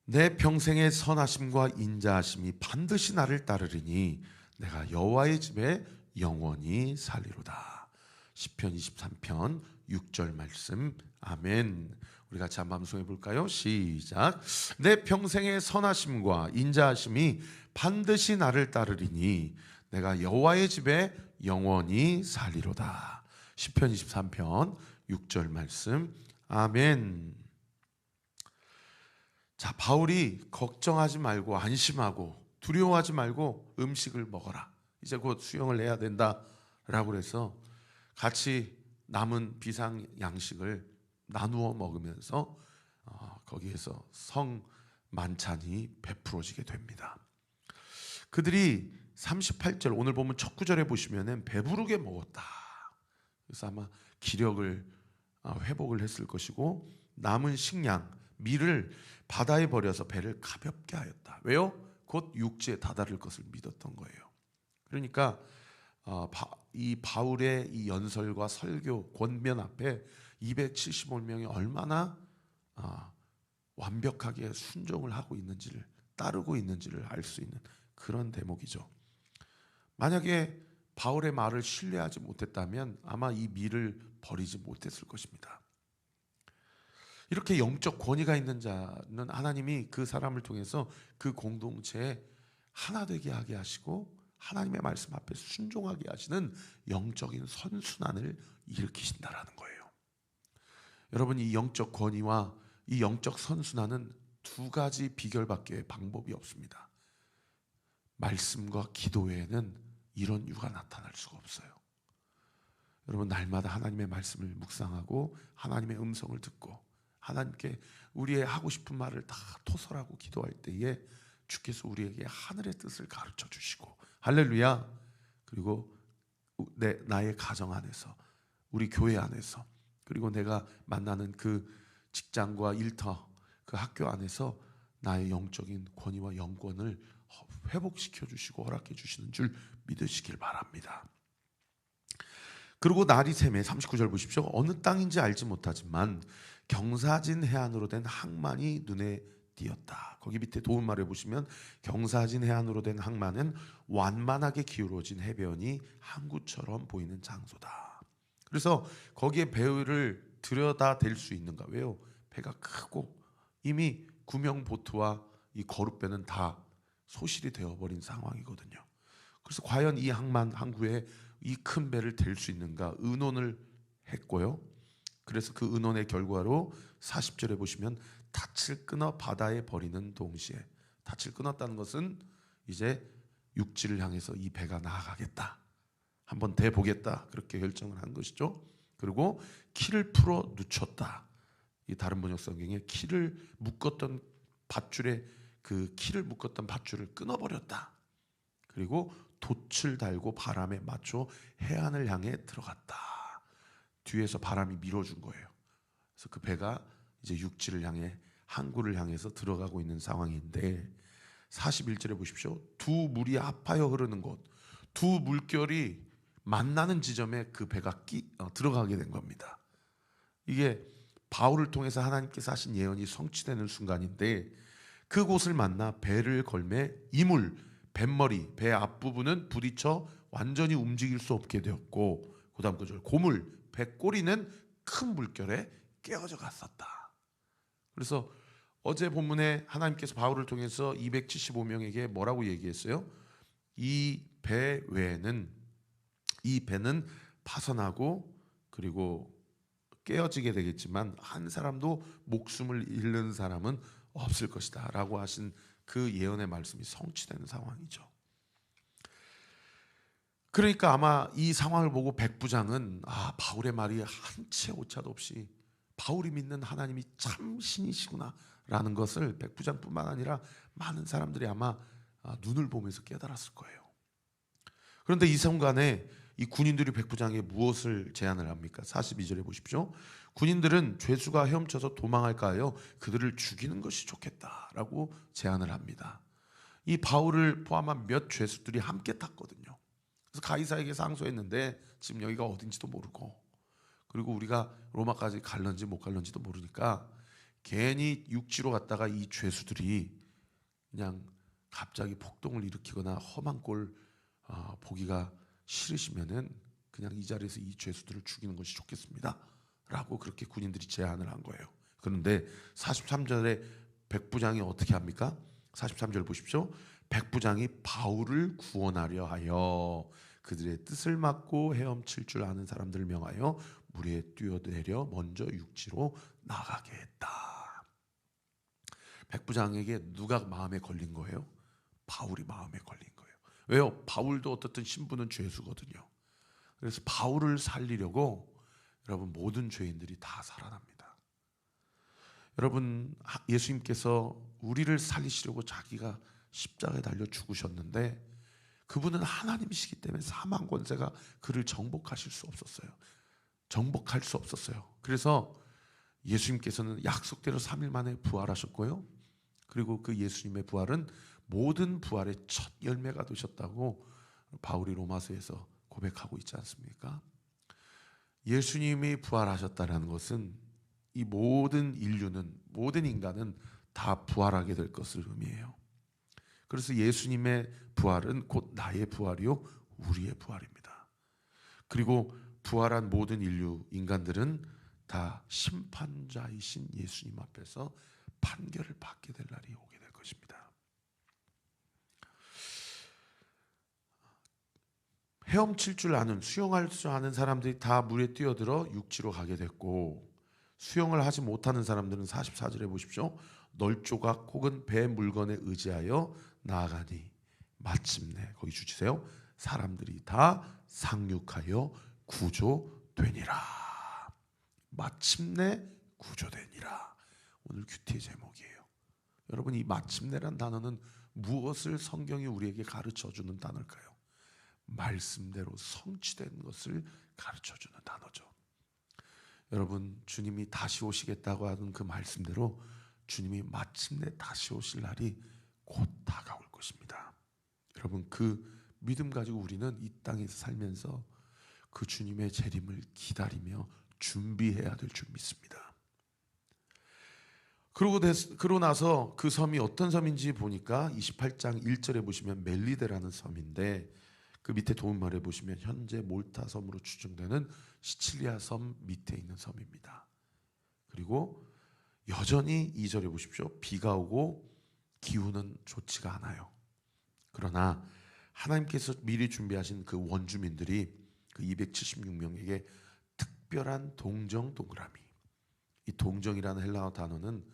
내 평생의 선하심과 인자하심이 반드시 나를 따르리니 내가 여호와의 집에 영원히 살리로다. 시편 23편 6절 말씀. 아멘. 우리 같이 한번 암송해 볼까요? 시작. 내 평생의 선하심과 인자하심이 반드시 나를 따르리니 내가 여호와의 집에 영원히 살리로다. 시편 23편 6절 말씀. 아멘. 자, 바울이 걱정하지 말고 안심하고 두려워하지 말고 음식을 먹어라. 이제 곧 수영을 해야 된다라고 그래서 같이 남은 비상 양식을 나누어 먹으면서 거기에서 성 만찬이 베풀어지게 됩니다. 그들이 38절 오늘 보면 첫 구절에 보시면은 배부르게 먹었다. 그래서 아마 기력을 회복을 했을 것이고 남은 식량 밀을 바다에 버려서 배를 가볍게 하였다. 왜요? 곧 육지에 다다를 것을 믿었던 거예요. 그러니까 이 바울의 이 연설과 설교 권면 앞에 275명이 얼마나 완벽하게 순종을 하고 있는지를 따르고 있는지를 알 수 있는 그런 대목이죠. 만약에 바울의 말을 신뢰하지 못했다면 아마 이 밀을 버리지 못했을 것입니다. 이렇게 영적 권위가 있는 자는 하나님이 그 사람을 통해서 그 공동체에 하나 되게 하게 하시고 하나님의 말씀 앞에 순종하게 하시는 영적인 선순환을 일으키신다라는 거예요. 여러분, 이 영적 권위와 이 영적 선순환은 두 가지 비결밖에 방법이 없습니다. 말씀과 기도 외에는 이런 이유가 나타날 수가 없어요. 여러분, 날마다 하나님의 말씀을 묵상하고 하나님의 음성을 듣고 하나님께 우리의 하고 싶은 말을 다 토설하고 기도할 때에 주께서 우리에게 하늘의 뜻을 가르쳐 주시고, 할렐루야. 그리고 나의 가정 안에서, 우리 교회 안에서, 그리고 내가 만나는 그 직장과 일터, 그 학교 안에서 나의 영적인 권위와 영권을 회복시켜 주시고 허락해 주시는 줄 믿으시길 바랍니다. 그리고 날이 새매 39절 보십시오. 어느 땅인지 알지 못하지만 경사진 해안으로 된 항만이 눈에 띄었다. 거기 밑에 도움말에 보시면 경사진 해안으로 된 항만은 완만하게 기울어진 해변이 항구처럼 보이는 장소다. 그래서 거기에 배를 들여다 댈 수 있는가? 왜요? 배가 크고 이미 구명보트와 이 거룻배는 다 소실이 되어버린 상황이거든요. 그래서 과연 이 항구에 이 큰 배를 댈 수 있는가 의논을 했고요. 그래서 그 의논의 결과로 40절에 보시면 닻을 끊어 바다에 버리는 동시에, 닻을 끊었다는 것은 이제 육지를 향해서 이 배가 나아가겠다, 한번 대보겠다, 그렇게 결정을 한 것이죠. 그리고 키를 풀어 늦췄다. 이 다른 번역 성경에 키를 묶었던 밧줄에 그 키를 묶었던 밧줄을 끊어버렸다. 그리고 돛을 달고 바람에 맞춰 해안을 향해 들어갔다. 뒤에서 바람이 밀어준 거예요. 그래서 그 배가 이제 육지를 향해 항구를 향해서 들어가고 있는 상황인데 41절에 보십시오. 두 물이 합하여 흐르는 곳, 두 물결이 만나는 지점에 그 배가 들어가게 된 겁니다. 이게 바울을 통해서 하나님께서 하신 예언이 성취되는 순간인데 그곳을 만나 배를 걸매 이물, 뱃머리, 배 앞부분은 부딪혀 완전히 움직일 수 없게 되었고, 그 다음 구절 고물, 배꼬리는 큰 물결에 깨어져 갔었다. 그래서 어제 본문에 하나님께서 바울을 통해서 275명에게 뭐라고 얘기했어요? 이 배 외에는, 이 배는 파선하고 그리고 깨어지게 되겠지만 한 사람도 목숨을 잃는 사람은 없을 것이다 라고 하신 그 예언의 말씀이 성취되는 상황이죠. 그러니까 아마 이 상황을 보고 백부장은 바울의 말이 한치 오차도 없이 바울이 믿는 하나님이 참 신이시구나 라는 것을 백부장뿐만 아니라 많은 사람들이 아마 눈을 보면서 깨달았을 거예요. 그런데 이 순간에 이 군인들이 백부장에게 무엇을 제안을 합니까? 42절에 보십시오. 군인들은 죄수가 헤엄쳐서 도망할까 하여 그들을 죽이는 것이 좋겠다라고 제안을 합니다. 이 바울을 포함한 몇 죄수들이 함께 탔거든요. 그래서 가이사에게 상소했는데 지금 여기가 어딘지도 모르고, 그리고 우리가 로마까지 갈런지 못 갈런지도 모르니까 괜히 육지로 갔다가 이 죄수들이 그냥 갑자기 폭동을 일으키거나 험한 꼴 보기가 싫으시면은 그냥 이 자리에서 이 죄수들을 죽이는 것이 좋겠습니다 라고 그렇게 군인들이 제안을 한 거예요. 그런데 43절에 백부장이 어떻게 합니까? 43절 보십시오. 백부장이 바울을 구원하려 하여 그들의 뜻을 막고 헤엄칠 줄 아는 사람들을 명하여 물에 뛰어내려 먼저 육지로 나가게 했다. 백부장에게 누가 마음에 걸린 거예요? 바울이 마음에 걸린 거예요. 왜요? 바울도 어떻든 신분은 죄수거든요. 그래서 바울을 살리려고 여러분 모든 죄인들이 다 살아납니다. 여러분 예수님께서 우리를 살리시려고 자기가 십자가에 달려 죽으셨는데 그분은 하나님이시기 때문에 사망 권세가 그를 정복하실 수 없었어요. 정복할 수 없었어요. 그래서 예수님께서는 약속대로 3일 만에 부활하셨고요. 그리고 그 예수님의 부활은 모든 부활의 첫 열매가 되셨다고 바울이 로마서에서 고백하고 있지 않습니까? 예수님이 부활하셨다는 것은 이 모든 인류는, 모든 인간은 다 부활하게 될 것을 의미해요. 그래서 예수님의 부활은 곧 나의 부활이요 우리의 부활입니다. 그리고 부활한 모든 인류 인간들은 다 심판자이신 예수님 앞에서 판결을 받게 될 날이 오게 될 것입니다. 헤엄칠 줄 아는, 수영할 줄 아는 사람들이 다 물에 뛰어들어 육지로 가게 됐고, 수영을 하지 못하는 사람들은 44절에 보십시오. 널조각 혹은 배 물건에 의지하여 나아가니 마침내 거기 주치세요. 사람들이 다 상륙하여 구조되니라. 마침내 구조되니라. 오늘 큐티의 제목이에요. 여러분 이 마침내란 단어는 무엇을 성경이 우리에게 가르쳐주는 단어일까요? 말씀대로 성취된 것을 가르쳐주는 단어죠. 여러분 주님이 다시 오시겠다고 하는 그 말씀대로 주님이 마침내 다시 오실 날이 곧 다가올 것입니다. 여러분 그 믿음 가지고 우리는 이 땅에서 살면서 그 주님의 재림을 기다리며 준비해야 될 줄 믿습니다. 그러고 나서 그 섬이 어떤 섬인지 보니까 28장 1절에 보시면 멜리데라는 섬인데 그 밑에 도움말에 보시면 현재 몰타 섬으로 추정되는 시칠리아 섬 밑에 있는 섬입니다. 그리고 여전히 2절에 보십시오. 비가 오고 기후는 좋지가 않아요. 그러나 하나님께서 미리 준비하신 그 원주민들이 그 276명에게 특별한 동정 동그라미. 이 동정이라는 헬라어 단어는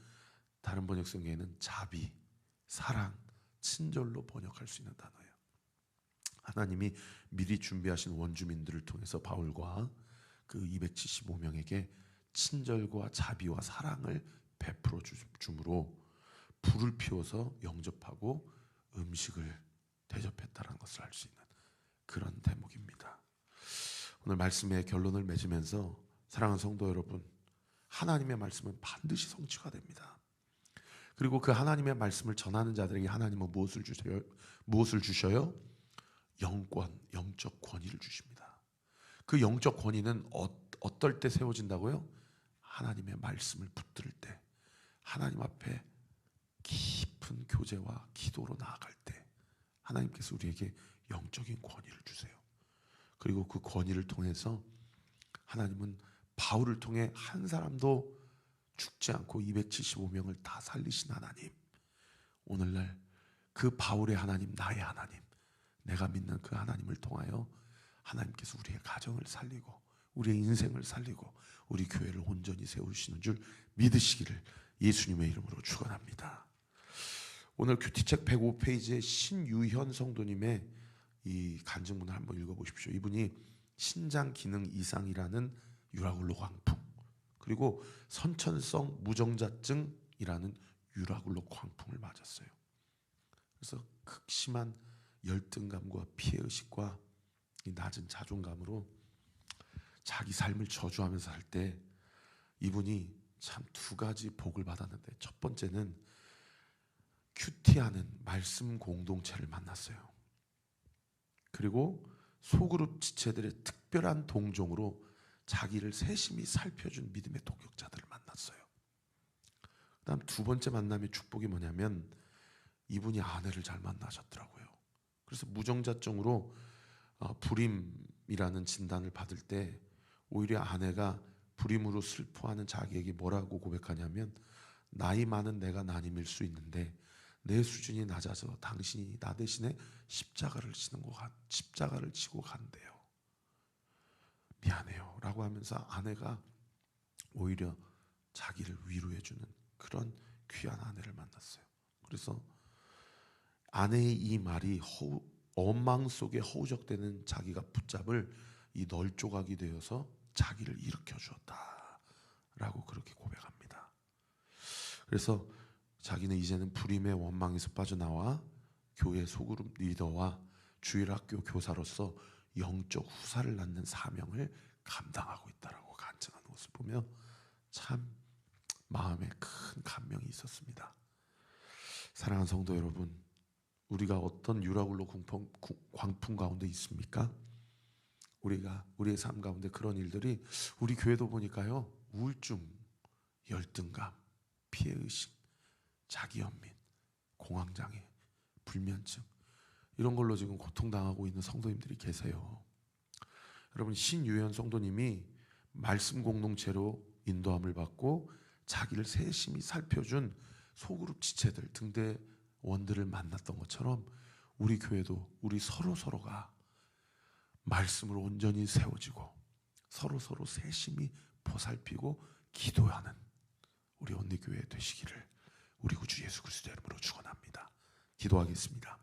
다른 번역성에는 자비, 사랑, 친절로 번역할 수 있는 단어예요. 하나님이 미리 준비하신 원주민들을 통해서 바울과 그 275명에게 친절과 자비와 사랑을 베풀어 주므로 불을 피워서 영접하고 음식을 대접했다는 것을 알 수 있는 그런 대목입니다. 오늘 말씀의 결론을 맺으면서 사랑하는 성도 여러분, 하나님의 말씀은 반드시 성취가 됩니다. 그리고 그 하나님의 말씀을 전하는 자들에게 하나님은 무엇을 주셔요? 무엇을 주셔요? 영권, 영적 권위를 주십니다. 그 영적 권위는 어떨 때 세워진다고요? 하나님의 말씀을 붙들 때, 하나님 앞에 깊은 교제와 기도로 나아갈 때 하나님께서 우리에게 영적인 권위를 주세요. 그리고 그 권위를 통해서 하나님은 바울을 통해 한 사람도 죽지 않고 275명을 다 살리신 하나님, 오늘날 그 바울의 하나님, 나의 하나님, 내가 믿는 그 하나님을 통하여 하나님께서 우리의 가정을 살리고 우리의 인생을 살리고 우리 교회를 온전히 세우시는 줄 믿으시기를 예수님의 이름으로 축원합니다. 오늘 큐티책 105페이지에 신유현 성도님의 이 간증문을 한번 읽어보십시오. 이분이 신장 기능 이상이라는 유라굴로 광풍, 그리고 선천성 무정자증이라는 유라굴로 광풍을 맞았어요. 그래서 극심한 열등감과 피해의식과 이 낮은 자존감으로 자기 삶을 저주하면서 살 때 이분이 참 두 가지 복을 받았는데, 첫 번째는 큐티하는 말씀 공동체를 만났어요. 그리고 소그룹 지체들의 특별한 동정으로 자기를 세심히 살펴준 믿음의 동역자들을 만났어요. 그다음 두 번째 만남의 축복이 뭐냐면 이분이 아내를 잘 만나셨더라고요. 그래서 무정자증으로 불임이라는 진단을 받을 때 오히려 아내가 불임으로 슬퍼하는 자기에게 뭐라고 고백하냐면, 나이 많은 내가 난임일 수 있는데 내 수준이 낮아서 당신이 나 대신에 십자가를 지고 간대요. 미안해요 라고 하면서 아내가 오히려 자기를 위로해주는 그런 귀한 아내를 만났어요. 그래서 아내의 이 말이 원망 속에 허우적대는 자기가 붙잡을 이 널조각이 되어서 자기를 일으켜 주었다라고 그렇게 고백합니다. 그래서 자기는 이제는 불임의 원망에서 빠져나와 교회 소그룹 리더와 주일학교 교사로서 영적 후사를 낳는 사명을 감당하고 있다라고 간증하는 것을 보며 참 마음에 큰 감명이 있었습니다. 사랑하는 성도 여러분, 우리가 어떤 유라굴로 광풍 가운데 있습니까? 우리의 삶 가운데 그런 일들이 우리 교회도 보니까요, 우울증, 열등감, 피해의식, 자기연민, 공황장애, 불면증, 이런 걸로 지금 고통당하고 있는 성도님들이 계세요. 여러분, 신유연 성도님이 말씀 공동체로 인도함을 받고 자기를 세심히 살펴준 소그룹 지체들, 등대원들을 만났던 것처럼 우리 교회도 우리 서로가 말씀으로 온전히 세워지고 서로 세심히 보살피고 기도하는 우리 언니교회 되시기를 우리 구주 예수 그리스도의 이름으로 축원합니다. 기도하겠습니다.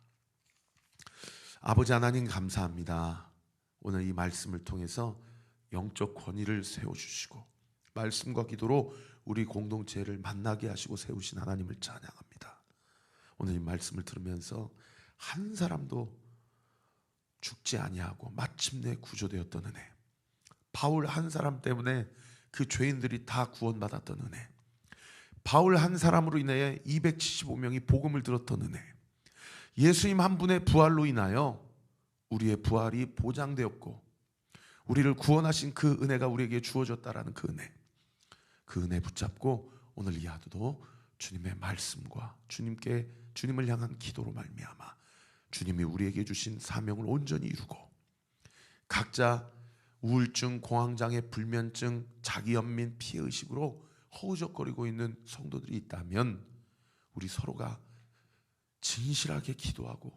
아버지 하나님, 감사합니다. 오늘 이 말씀을 통해서 영적 권위를 세워주시고 말씀과 기도로 우리 공동체를 만나게 하시고 세우신 하나님을 찬양합니다. 오늘 이 말씀을 들으면서 한 사람도 죽지 아니하고 마침내 구조되었던 은혜, 바울 한 사람 때문에 그 죄인들이 다 구원받았던 은혜, 바울 한 사람으로 인해 275명이 복음을 들었던 은혜, 예수님 한 분의 부활로 인하여 우리의 부활이 보장되었고 우리를 구원하신 그 은혜가 우리에게 주어졌다라는 그 은혜 붙잡고 오늘 이 하루도 주님의 말씀과 주님을 향한 기도로 말미암아 주님이 우리에게 주신 사명을 온전히 이루고 각자 우울증, 공황장애, 불면증, 자기연민, 피해의식으로 허우적거리고 있는 성도들이 있다면 우리 서로가 진실하게 기도하고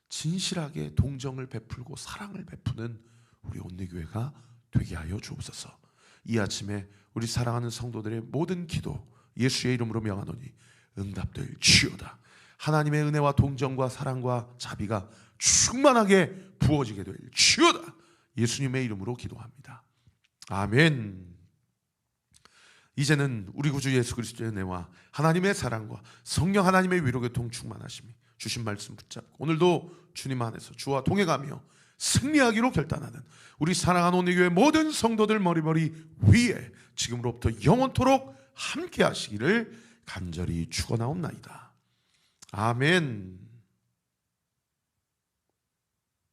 진실하게 동정을 베풀고 사랑을 베푸는 우리 온누교회가 되게 하여 주옵소서. 이 아침에 우리 사랑하는 성도들의 모든 기도 예수의 이름으로 명하노니 응답될지어다. 하나님의 은혜와 동정과 사랑과 자비가 충만하게 부어지게 될지어다. 예수님의 이름으로 기도합니다. 아멘. 이제는 우리 구주 예수 그리스도의 은혜와 하나님의 사랑과 성령 하나님의 위로교통 충만하심이 주신 말씀 붙잡고 오늘도 주님 안에서 주와 동행하며 승리하기로 결단하는 우리 사랑하는 온누교회 모든 성도들 머리머리 위에 지금으로부터 영원토록 함께 하시기를 간절히 축원하옵나이다. 아멘.